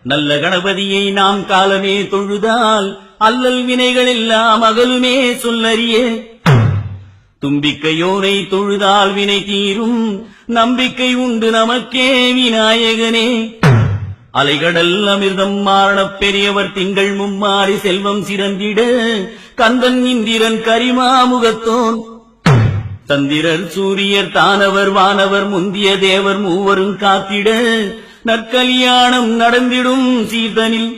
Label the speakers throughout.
Speaker 1: நல்ல கணபதியை நாம் காலமே தொழுதால் அல்லல் வினைகள் எல்லாம் அகலுமே சொல்லறிய. தும்பிக்கையோனை தொழுதால் வினை தீரும், நம்பிக்கை உண்டு நமக்கே விநாயகனே. அலைகடல் அமிர்தம் மாரணப் பெரியவர் திங்கள் மும்மாறி செல்வம் சிறந்திட, கந்தன் இந்திரன் கரிமாமுகத்தோன் சந்திரர் சூரியர் தானவர் வானவர் முந்திய தேவர் மூவரும் காத்திட, நற்கல்யாணம் நடந்திடும் சீர்தனில்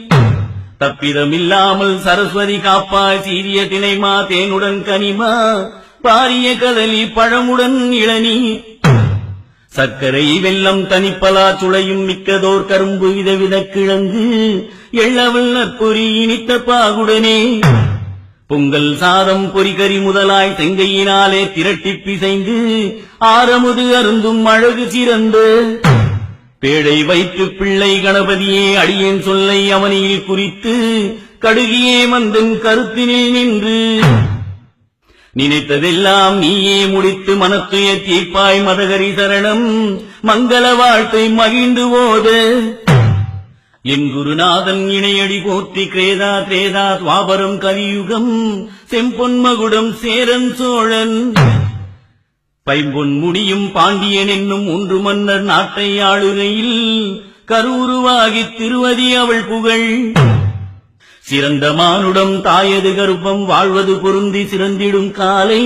Speaker 1: தப்பிதமில்லாமல் சரஸ்வதி காப்பாய். சீரிய திணைமா தேனுடன் கனிமா, பாரிய கதலி பழமுடன் இளநீர், சர்க்கரை வெல்லம் தனிப்பலா சுளையும் மிக்கதோர் கரும்பு விதவித கிழங்கு, எள்ளவள் நற்பொறி இனித்த பாகுடனே. பொங்கல் சாதம் பொறிகறி முதலாய் செங்கையினாலே திரட்டிப் பிசைந்து, ஆரமுது அருந்தும் அழகு சிறந்த பேழை வைத்து பிள்ளை கணபதியே அடியேன் சொல்லை அவனியில் குறித்து, கடுகியே மந்தன் கருத்தினில் நின்று நினைத்ததெல்லாம் நீயே முடித்து மனத்துய தீர்ப்பாய். மதகரி சரணம் மங்கள வாழ்த்தை மகிழ்ந்து ஓத, என் குருநாதன் இணையடி போற்றி. கிரேதா திரேதா துவாபரம் கலியுகம், செம்பொன்மகுடம் சேரன் சோழன் பைம்பொன் முடியும் பாண்டியன் என்னும் ஒன்று மன்னர் நாட்டை ஆளுகையில், கருவுருவாகித் திருவதி அவள் புகழ். சிறந்த மானுடம் தாயது கருப்பம் வாழ்வது பொருந்தி சிறந்திடும் காலை,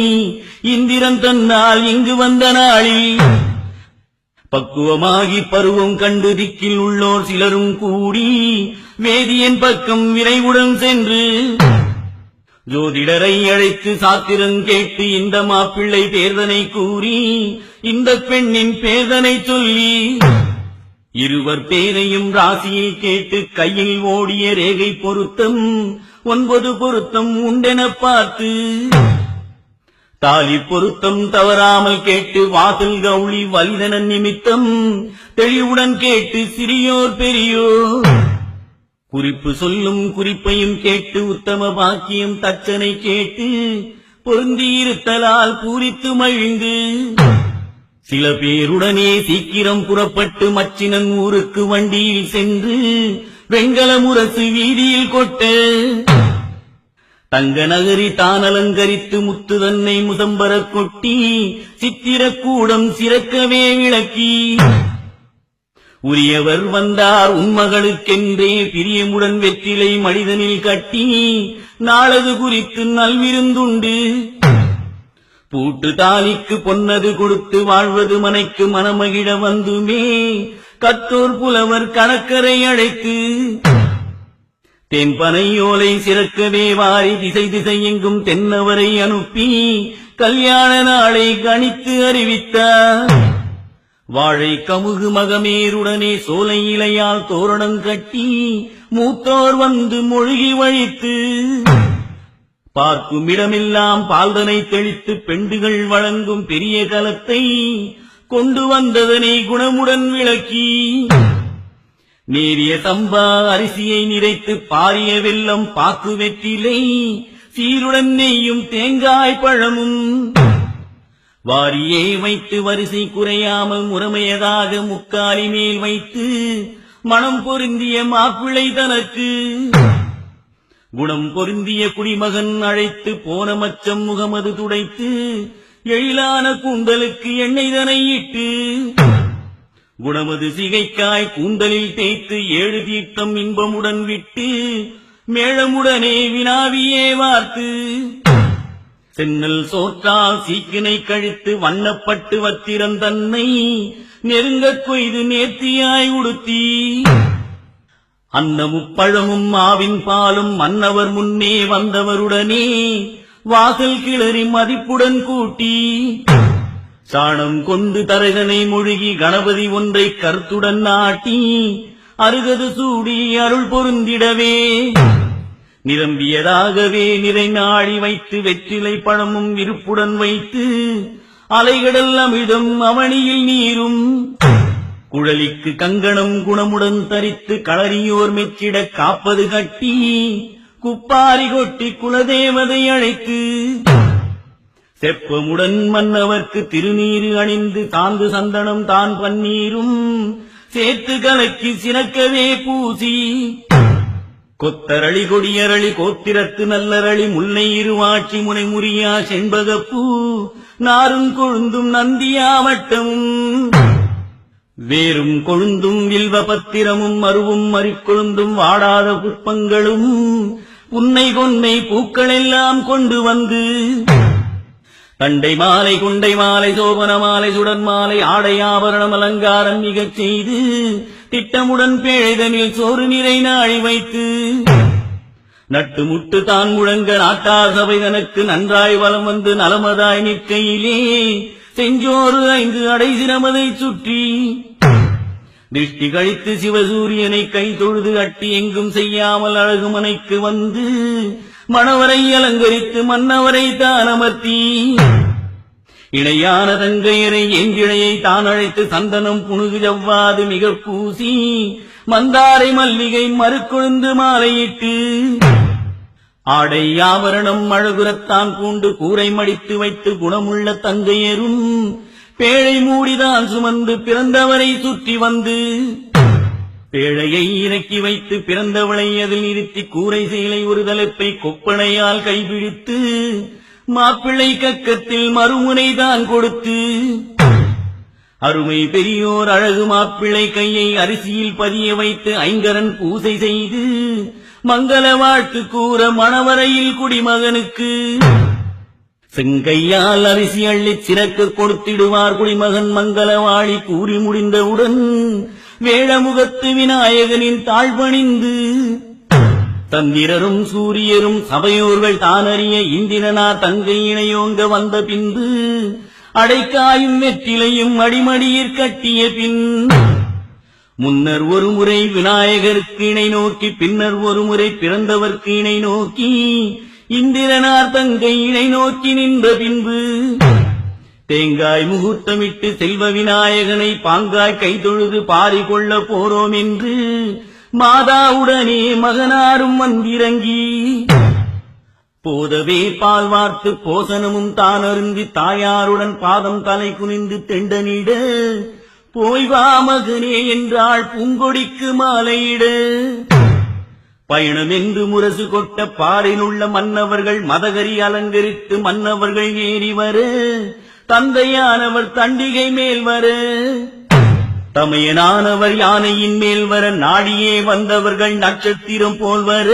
Speaker 1: இந்திரன் தன்னால் இங்கு வந்த நாளில் பக்குவமாகி பருவம் கண்டு திக்கில் உள்ளோர் சிலரும் கூடி, வேதியன் பக்கம் விரைவுடன் சென்று ஜோதிடரை அழைத்து சாத்திரம் கேட்டு, இந்த மாப்பிள்ளை பேர்தனை கூறி இந்த பெண்ணின் பேர்தனை சொல்லி, இருவர் பேரையும் ராசியை கேட்டு கையில் ஓடிய ரேகை பொருத்தம் 9 பொருத்தம் உண்டென பார்த்து, தாலி பொருத்தம் தவறாமல் கேட்டு வாசல் கௌளி வலிதன நிமித்தம் தெளிவுடன் கேட்டு சிறியோர் பெரியோர் குறிப்பு சொல்லும் குறிப்பையும் கேட்டு, உத்தம பாக்கியம் தச்சனை கேட்டு பொருந்தியிருத்தலால் பூரித்து மகிழ்ந்து, சில பேருடனே சீக்கிரம் புறப்பட்டு மச்சினன் ஊருக்கு வண்டியில் சென்று, வெண்கல முரசு வீதியில் கொட்ட தங்க நகரி தான் அலங்கரித்து முத்து தன்னை முதம்பரக் கொட்டி, சித்திரக்கூடம் சிறக்கவே விளக்கி, உரியவர் வந்தார் உன்மகளுக்கென்றே பிரியமுடன் வெற்றிலை மனிதனில் கட்டி, நாளது குறித்து நல்விருந்துண்டு பூட்டு தாலிக்கு பொன்னது கொடுத்து வாழ்வது மனைக்கு மனமகிழ வந்துமே, கத்தோர் புலவர் கணக்கரை அழைத்து தென்பனையோலை சிறக்கவே வாரி திசை திசை எங்கும் தென்னவரை அனுப்பி, கல்யாண நாளை கணித்து அறிவித்தார். வாழை கமுகு மகமேருடனே சோலை இலையால் தோரணம் கட்டி, மூத்தோர் வந்து மொழிகி வழித்து, பார்க்கும் இடமெல்லாம் பால்தனை தெளித்து பெண்டுகள் வழங்கும் பெரிய கலத்தை கொண்டு வந்ததனை குணமுடன் விளக்கி, நேரிய சம்பா அரிசியை நிறைத்து பாரிய வெல்லம் பாக்கு வெற்றிலை சீருடன் நெய்யும் தேங்காய் பழமும் வாரியே வைத்து வரிசை குறையாமல் முறைமையதாக முக்காலி மேல் வைத்து, மனம் பொருந்திய மாப்பிள்ளை தனக்கு குணம் பொருந்திய குடிமகன் அழைத்து, போன மச்சம் முகமது துடைத்து எழிலான கூந்தலுக்கு எண்ணெய் தனை இட்டு, குணமது சிகைக்காய் கூந்தலில் தேய்த்து 7 தீர்த்தம் இன்பமுடன் விட்டு, மேளமுடனே வினாவியே வார்த்து, சென்னல் சோற்றால் சீக்கினை கழித்து வண்ணப்பட்டு வத்திரம் தன்னை நெருங்கக் கொய்து நேர்த்தியாய் உடுத்தி, அன்னமுப்பழமும் மாவின் பாலும் மன்னவர் முன்னே வந்தவருடனே வாசல் கிளறி மதிப்புடன் கூட்டி, சாணம் கொண்டு தரைதனை மொழிகி கணபதி ஒன்றை கருத்துடன் நாட்டி, அருகது சூடி அருள் பொருந்திடவே நிரம்பியதாகவே நிறை நாடி வைத்து, வெற்றிலை பழமும் விருப்புடன் வைத்து, அலைகடல் அமிழ்தம் அவனியில் நீரும் குழலிக்கு கங்கணம் குணமுடன் தரித்து, களரியோர் மெச்சிட காப்பது கட்டி, குப்பாரி கொட்டி குலதேவதை அழைத்து, செப்பமுடன் மன்னவர்க்கு திருநீரு அணிந்து, தாந்து சந்தனம் தான் பன்னீரும் சேர்த்து கலக்கி சினக்கவே பூசி கொத்தரளி கொடியரளி கோத்திரத்து நல்லரளி முல்லை இருவாட்சி முனை முறியா செண்பகப்பூ நாரும் கொழுந்தும் நந்தியாவட்டமும் வேரும் கொழுந்தும் வில்வ பத்திரமும் மருவும் மறிக்கொழுந்தும் வாடாத புஷ்பங்களும் புன்னை கொன்னை பூக்களெல்லாம் கொண்டு வந்து தண்டை மாலை குண்டை மாலை சோபன மாலை சுடன் மாலை ஆடை ஆபரணம் அலங்காரம் மிகச் செய்து திட்டமுடன் பேழைதனில் சோறு நிறை நாழி வைத்து நட்டு முட்டு தான் முழங்க நாட்டார் சபை தனக்கு நன்றாய் வலம் வந்து நலமதாய் நிற்கையிலே செஞ்சோறு 5 அடை சிரமதை சுற்றி திருஷ்டி கழித்து சிவசூரியனை கை தொழுது அட்டி எங்கும் செய்யாமல் அழகுமனைக்கு வந்து மணவரை அலங்கரித்து மன்னவரை தான் அமர்த்தி இணையான தங்கையரை எங்கிழையை தான் அழைத்து சந்தனம் புனுகு ஜவ்வாது மிக பூசி மந்தாரை மல்லிகை மறுக்கொழுந்து மாலையிட்டு ஆடை ஆபரணம் அழகுரத்தான் பூண்டு கூரை மடித்து வைத்து குணமுள்ள தங்கையரும் பேழை மூடிதான் சுமந்து பிறந்தவரை சுற்றி வந்து பேழையை இறக்கி வைத்து பிறந்தவளை அதில் நிறுத்தி கூரை சேலை ஒரு தலைப்பை கொப்பனையால் கைபிடித்து மாப்பிள்ளை கக்கத்தில் மறுமுனைதான் கொடுத்து அருமை பெரியோர் அழகு மாப்பிள்ளை கையை அரிசியில் பதிய வைத்து ஐங்கரன் பூசை செய்து மங்கள வாழ்த்து கூற மணவரையில் குடிமகனுக்கு செங்கையால் அரிசி அள்ளிச் சிறக்க கொடுத்திடுவார் குடிமகன் மங்களவாழி கூறி முடிந்தவுடன் வேழமுகத்து விநாயகனின் தாழ்பணிந்து தந்திரரும் சூரியரும் சபையோர்கள் தானறிய இந்திரனார் தங்கை இணையோங்க வந்த பின்பு அடைக்காயும் வெற்றிலையும் அடிமடியிற் கட்டிய பின் முன்னர் ஒரு முறை விநாயகருக்கு இணை நோக்கி பின்னர் ஒரு முறை பிறந்தவர்க்கு இணை நோக்கி இந்திரனார் தங்கை இணை நோக்கி நின்ற பின்பு தேங்காய் முகூர்த்தமிட்டு செல்வ விநாயகனை பாங்காய் கைதொழுது பாரி கொள்ள போறோம் என்று மாதாவுடனே மகனாரும் வந்திறங்கி போதவே பால் வார்த்து போசனமும் தான் அருந்தி தாயாருடன் பாதம் தலை குனிந்து தெண்டனிட போய் வா மகனே என்றாள் பூங்கொடிக்கு மாலையிட பயணம் என்று முரசு கொட்ட பாரில் உள்ள மன்னவர்கள் மதகரி அலங்கரித்து மன்னவர்கள் ஏறி வர தந்தையானவர் தண்டிகை மேல் வர தமையனானவர் யானையின் மேல் வர நாடியே வந்தவர்கள் நட்சத்திரம் போல் வர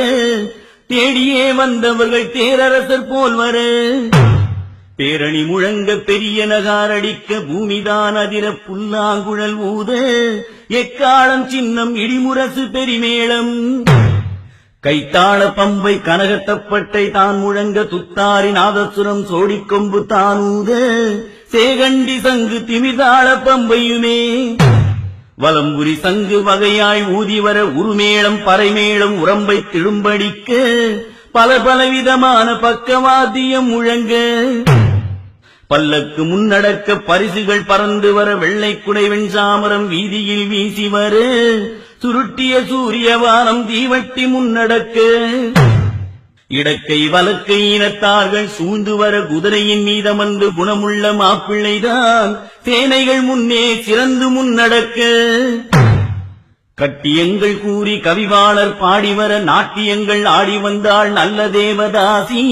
Speaker 1: தேடியே வந்தவர்கள் தேரரசர் போல் வர பேரணி முழங்க பெரிய நகாரடிக்க பூமிதான் அதிர புல்லாங்குழல் ஊத எக்காலம் சின்னம் இடிமுரசு பெரிமேளம் கைத்தாள பம்பை கனகத்தப்பட்டை தான் முழங்க துத்தாரி நாதசுரம் சோடிக்கொம்பு தானூத சேகண்டி சங்கு திமிதாள பம்பையுமே வலம்புரி சங்கு வகையாய் ஊதிவர உருமேளம் பறைமேளம் உரம்பை திழும்படிக்க பல பலவிதமான பக்கவாத்தியம் முழங்க பல்லக்கு முன்னடக்க பரிசுகள் பறந்து வர வெள்ளை குடை வெண்சாமரம் வீதியில் வீசி வர சுருட்டிய சூரியவானம் தீவட்டி முன்னடக்க இடக்கை வலக்கை இனத்தார்கள் சூழ்ந்து வர குதிரையின் மீதமன்று குணமுள்ள மாப்பிள்ளைதான் சேனைகள் முன்னே சிறந்து முன்னடக்க கட்டியங்கள் கூறி கவிவாளர் பாடிவர நாட்டியங்கள் ஆடி வந்தாள் நல்ல தேவதாசி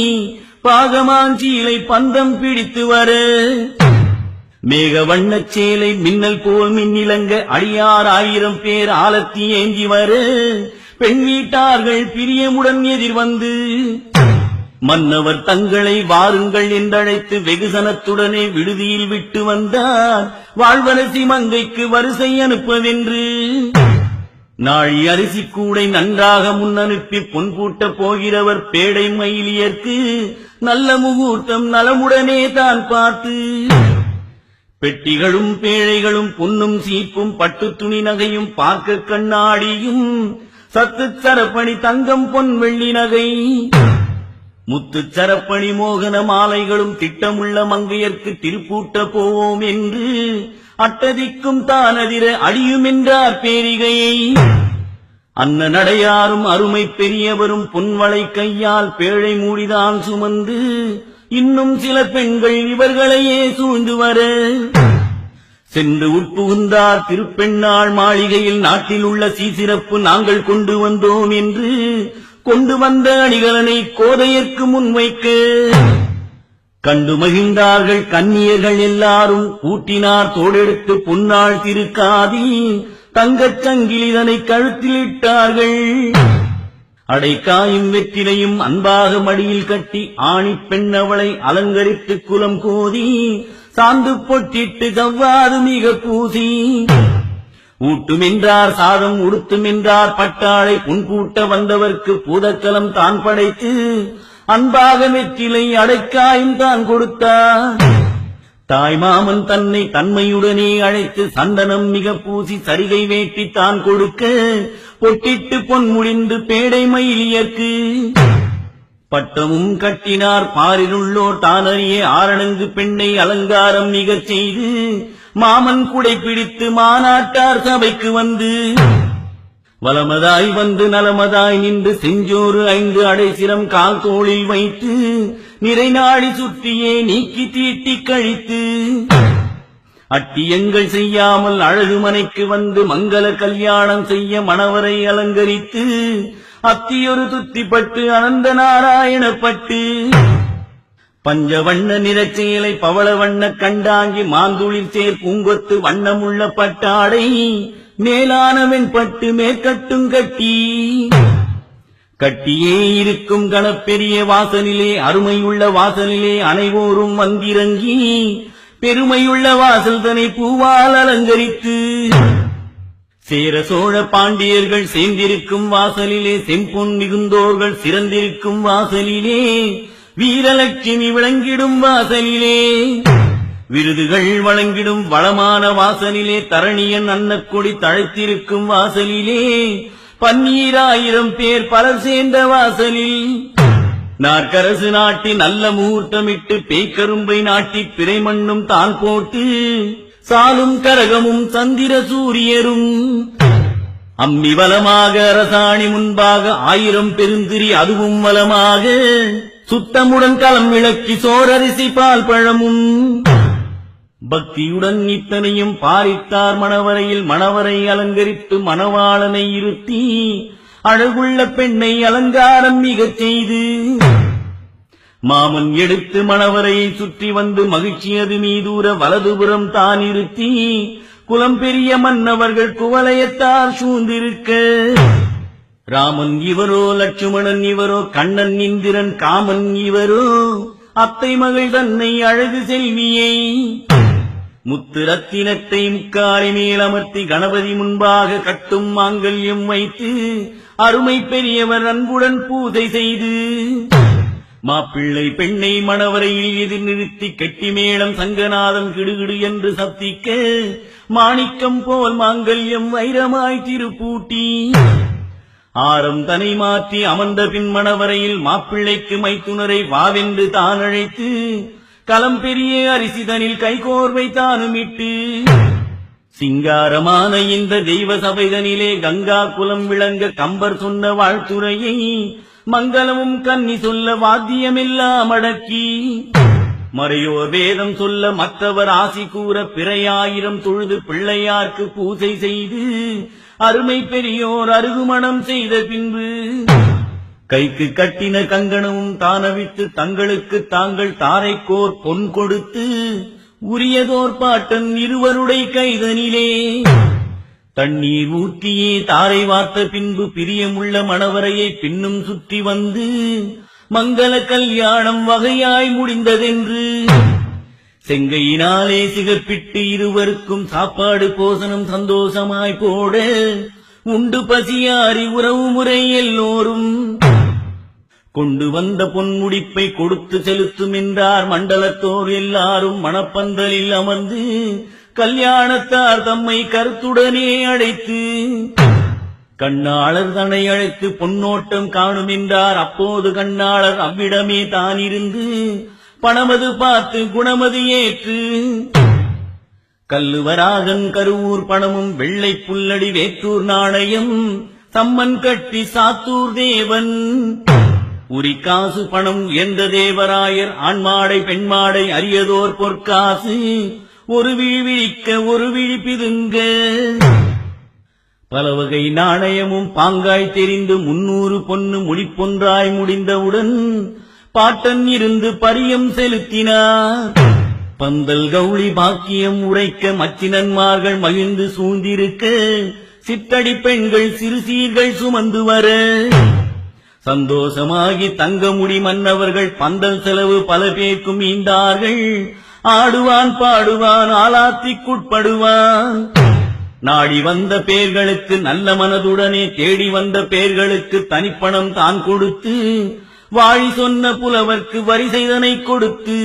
Speaker 1: பாகமாஞ்சீலை பந்தம் பிடித்து வர மேக வண்ணச் சேலை மின்னல் போல் மின்னிலங்க அடியார் 1000 பேர் ஆலத்தி ஏந்தி வர பெண் வீட்டார்கள் பிரியமுடன் எதிர்வந்து மன்னவர் தங்களை வாருங்கள் என்றழைத்து வெகுசனத்துடனே விடுதியில் விட்டு வந்தார் வாழ்வரசி மங்கைக்கு வரிசை அனுப்பவென்று நாழி அரிசி கூடை நன்றாக முன்னனுப்பி பொன் பூட்ட போகிறவர் பேடை மயிலியர்க்கு நல்ல முகூர்த்தம் நலமுடனே தான் பார்த்து பெட்டிகளும் பேழைகளும் பொன்னும் சீப்பும் பட்டு துணி நகையும் பார்க்க கண்ணாடியும் சத்து சரப்பணி தங்கம் பொன் வெள்ளி நகை முத்து சரப்பணி மோகன மாலைகளும் திட்டமுள்ள மங்கையர்க்கு திருப்பூட்ட போவோம் என்று அட்டதிக்கும் தானதிர அடியும் என்றார் பேரிகையை அன்ன நடையாரும் அருமை பெரியவரும் பொன்வளை கையால் பேழை மூடிதான் சுமந்து இன்னும் சில பெண்கள் இவர்களையே சூழ்ந்து வர சென்று உட்புகுந்தார் திருப்பெண்ணாள் மாளிகையில். நாட்டில் உள்ள சீசிறப்பு நாங்கள் கொண்டு வந்தோம் என்று கொண்டு வந்த அணிகலனை கோதையர்க்கு முன்வைக்க கண்டு மகிழ்ந்தார்கள் கன்னியர்கள் எல்லாரும். கூட்டினார் தோடெடுத்து பொன்னாள் திருக்காதி தங்கச் சங்கிலிதனை கழுத்தில் இட்டார்கள். அடைக்காயும் வெற்றிலையும் அன்பாக மடியில் கட்டி ஆணி பெண்ணவளை அலங்கரித்து குலம் கோதி சாந்து பொட்டிட்டு கவ்வாது மிக பூசி ஊட்டுமென்றார் சாதம் உடுத்துமென்றார் பட்டாளை புன்கூட்ட வந்தவர்க்கு பூதக்கலம் தான் படைத்து அன்பாக வெற்றிலை அடைக்காயும் தான் கொடுத்தார். தாய்மாமன் தன்னை தன்மையுடனே அழைத்து சந்தனம் மிக பூசி சரிகை வேட்டி தான் கொடுக்க பொட்டிட்டு பொன் முடிந்து பேடை மயிலியர்க்கு பட்டமும் கட்டினார். பாரிலுள்ளோர் தானறிய ஆரணங்கு பெண்ணை அலங்காரம் மிகச் செய்து மாமன் குடை பிடித்து மாநாட்டார் சபைக்கு வந்து வலமதாய் வந்து நலமதாய் நின்று செஞ்சோறு 5 அடைசிரம் கால் தோளில் வைத்து நிறைநாடி சுற்றியே நீக்கி தீட்டி கழித்து அட்டியங்கள் செய்யாமல் அழகுமனைக்கு வந்து மங்கள கல்யாணம் செய்ய மணவரை அலங்கரித்து அத்தியொரு துத்திப்பட்டு அனந்த நாராயணப்பட்டு பஞ்சவண்ண நிறச்சேலை பவள வண்ண கண்டாங்கி மாந்துளில் சேர் பூங்கொத்து வண்ணமுள்ள பட்டாடை மேலானவன் பட்டு மேற்கட்டும் கட்டியே இருக்கும் கணப்பெரிய வாசலிலே அருமையுள்ள வாசலிலே அனைவோரும் வந்திறங்கி பெருமையுள்ள வாசல் தனை பூவால் அலங்கரித்து சேர சோழ பாண்டியர்கள் சேர்ந்திருக்கும் வாசலிலே செம்பொன் மிகுந்தோர்கள் சிறந்திருக்கும் வாசலிலே வீரலட்சுமி விளங்கிடும் வாசலிலே விருதுகள் வழங்கிடும் வளமான வாசலிலே தரணியன் அன்னக்கொடி தழைத்திருக்கும் வாசலிலே 12000 பேர் பலர் சேர்ந்த வாசலில் நாற்கரசு நாட்டி நல்ல முகூர்த்தமிட்டு பேய்கரும்பை நாட்டி பிறை மண்ணும் தான் போட்டு சாலும் கரகமும் சந்திர சூரியரும் அம்மி வலமாக அரசாணி முன்பாக 1000 பெருந்திரி அதுவும் வலமாக சுத்தமுடன் களம் விளக்கி சோரரிசி பால் பழமும் பக்தியுடன் இத்தனையும் பாரித்தார் மணவரையில். மணவரை அலங்கரித்து மணவாளனை இருத்தி அழகுள்ள பெண்ணை அலங்காரம் மிகச் செய்து மாமன் எடுத்து மணவரையை சுற்றி வந்து மகிழ்ச்சியது மீதூர வலதுபுறம் தான் இருத்தி குலம் பெரிய மன்னவர்கள் குவலயத்தார் சூழ்ந்திருக்க ராமன் இவரோ லட்சுமணன் இவரோ கண்ணன் இந்திரன் காமன் இவரோ அத்தை மகள் தன்னை அழகு செல்வியை முத்து ரத்தினத்தை முக்காரி மேல் அமர்த்தி கணபதி முன்பாக கட்டும் மாங்கல்யம் வைத்து அருமை பெரியவர் அன்புடன் பூஜை செய்து மாப்பிள்ளை பெண்ணை மணவரையில் எதிர் நிறுத்தி கெட்டி மேளம் சங்கநாதம் கிடுகிடு என்று சப்திக்க மாணிக்கம் போல் மாங்கல்யம் வைரமாய் திருப்பூட்டி ஆரம் தனை மாற்றி அமர்ந்த பின் மணவரையில் மாப்பிள்ளைக்கு மைத்துனரை வாவென்று தான் அழைத்து களம் பெரிய அரிசிதனில் கைகோர்வை தானுமிட்டு சிங்காரமான இந்த தெய்வ சபைதனிலே கங்கா குலம் விளங்க கம்பர் சொன்ன வாழ்த்துறையை மங்களமும் கன்னி சொல்ல வாத்தியமெல்லாம் அடக்கி மறையோர் வேதம் சொல்ல மற்றவர் ஆசி கூற பிறையாயிரம் தொழுது பிள்ளையார்க்கு பூஜை செய்து அருமை பெரியோர் அருகுமணம் செய்த பின்பு கைக்கு கட்டின கங்கணமும் தானவித்து தங்களுக்கு தாங்கள் தாரைக்கோர் பொன் கொடுத்து உரியதோர் பாட்டன் இருவருடைய கைதனிலே தண்ணீர் ஊற்றியே தாரை வார்த்த பின்பு பிரியமுள்ள மணவரையை பின்னும் சுற்றி வந்து மங்கள கல்யாணம் வகையாய் முடிந்ததென்று செங்கையினாலே சிகப்பிட்டு இருவருக்கும் சாப்பாடு போசனம் சந்தோஷமாய் போட உண்டு பசியாரி உறவு முறை எல்லோரும் கொண்டு வந்த பொன்முடிப்பை கொடுத்து செலுத்தும் என்றார் மண்டலத்தோர் எல்லாரும் மணப்பந்தலில் அமர்ந்து கல்யாணத்தார் தம்மை கருத்துடனே அழைத்து கண்ணாளர் தன்னை அழைத்து பொன்னோட்டம் காணும் என்றார். அப்போது கண்ணாளர் அவ்விடமே தானிருந்து பணமது பார்த்து குணமது ஏற்று கல்லுவராகன் கருவூர் பணமும் வெள்ளை புல்லடி வேற்றூர் நாணயம் சம்மன் கட்டி சாத்தூர் தேவன் உரிக்காசு பணம் எந்த தேவராயர் ஆண்மாடை பெண்மாடை அரியதோர் பொற்காசு ஒரு விழி விழிக்க ஒரு விழி பிதுங்க. பல வகை நாணயமும் பாங்காய் தெரிந்து 300 பொன்னு முடிப்பொன்றாய் முடிந்தவுடன் பாட்டன் இருந்து பரியம் செலுத்தினார். பந்தல் கௌளி பாக்கியம் உரைக்க மச்சினன்மார்கள் மகிழ்ந்து சூழ்ந்திருக்க சிற்றடி பெண்கள் சிறு சீர்கள் சுமந்து வர சந்தோஷமாகி தங்கமுடி மன்னவர்கள் பந்தல் செலவு பல பேர்க்கும் ஈந்தார்கள். ஆடுவான் பாடுவான் ஆலாத்திக்குட்படுவான். நாடி வந்த பேர்களுக்கு நல்ல மனதுடனே தேடி வந்த பேர்களுக்கு தனிப்பணம் தான் கொடுத்து வாழி சொன்ன புலவர்க்கு வரி செய்தனை கொடுத்து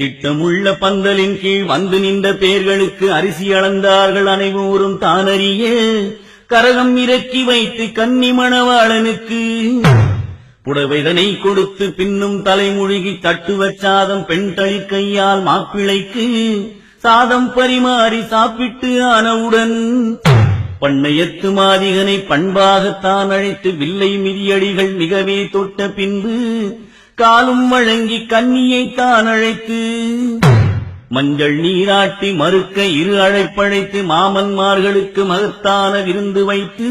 Speaker 1: திட்டமுள்ள பந்தலின் கீழ் வந்து நின்ற பேர்களுக்கு அரிசி அளந்தார்கள். அனைவரும் தானறிய கரகம் இறக்கி வைத்து கன்னி மணவாளனுக்கு புடவைதனை கொடுத்து பின்னும் தலைமுழுகி தட்டுவச் சாதம் பெண் தளி கையால் மாப்பிளைக்கு சாதம் பரிமாறி சாப்பிட்டு ஆனவுடன் பண்ணையத்து மாதிகனை பண்பாகத்தான் அழைத்து வில்லை மிதியடிகள் மிகவே தொட்ட பின்பு காலும் வழங்கி கன்னியை தான் அழைத்து மஞ்சள் நீராட்டி மறுக்க இரு அழைப்பழைத்து மாமன்மார்களுக்கு மகத்தான விருந்து வைத்து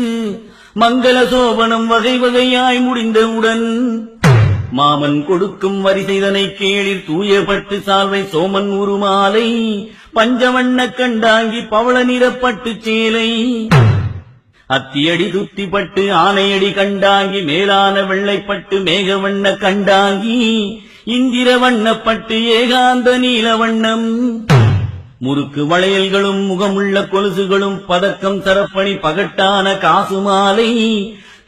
Speaker 1: மங்கள சோபனம் வகை வகையாய் முடிந்தவுடன் மாமன் கொடுக்கும் வரிசைதனை கேளிர் தூயப்பட்டு சால்வை சோமன் உருமாலை பஞ்சவண்ண கண்டாங்கி பவள நிறப்பட்டு சேலை அத்தியடி துத்திப்பட்டு ஆனையடி கண்டாங்கி மேலான வெள்ளைப்பட்டு மேகவண்ண கண்டாங்கி இந்திர வண்ணப்பட்டு ஏகாந்த நீல வண்ணம் முறுக்கு வளையல்களும் முகமுள்ள கொலுசுகளும் பதக்கம் சரப்பணி பகட்டான காசு மாலை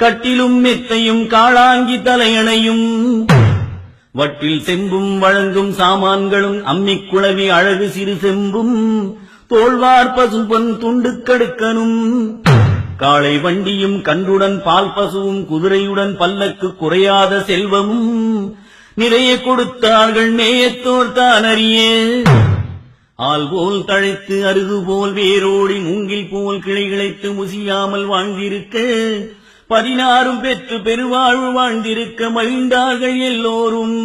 Speaker 1: கட்டிலும் மெத்தையும் காளாங்கி தலையணையும் வட்டில் செம்பும் வழங்கும் சாமான்களும் அம்மிக்குளவி அழகு சிறு செம்பும் தோள்வார் பசும்பொன் துண்டு கடுக்கனும் காளை வண்டியும் கன்றுடன் பால் பசுவும் குதிரையுடன் பல்லக்கு குறையாத செல்வமும் நிறைய கொடுத்தார்கள் நேயத்தோர் தான் அறிய ஆள் போல் தழைத்து அருகு போல் வேரோடி மூங்கில் போல் கிளை கிளைத்து முசியாமல் வாழ்ந்திருக்க 16 பெற்று பெருவாழ்வு வாழ்ந்திருக்க மகிழ்ந்தார்கள் எல்லோரும்.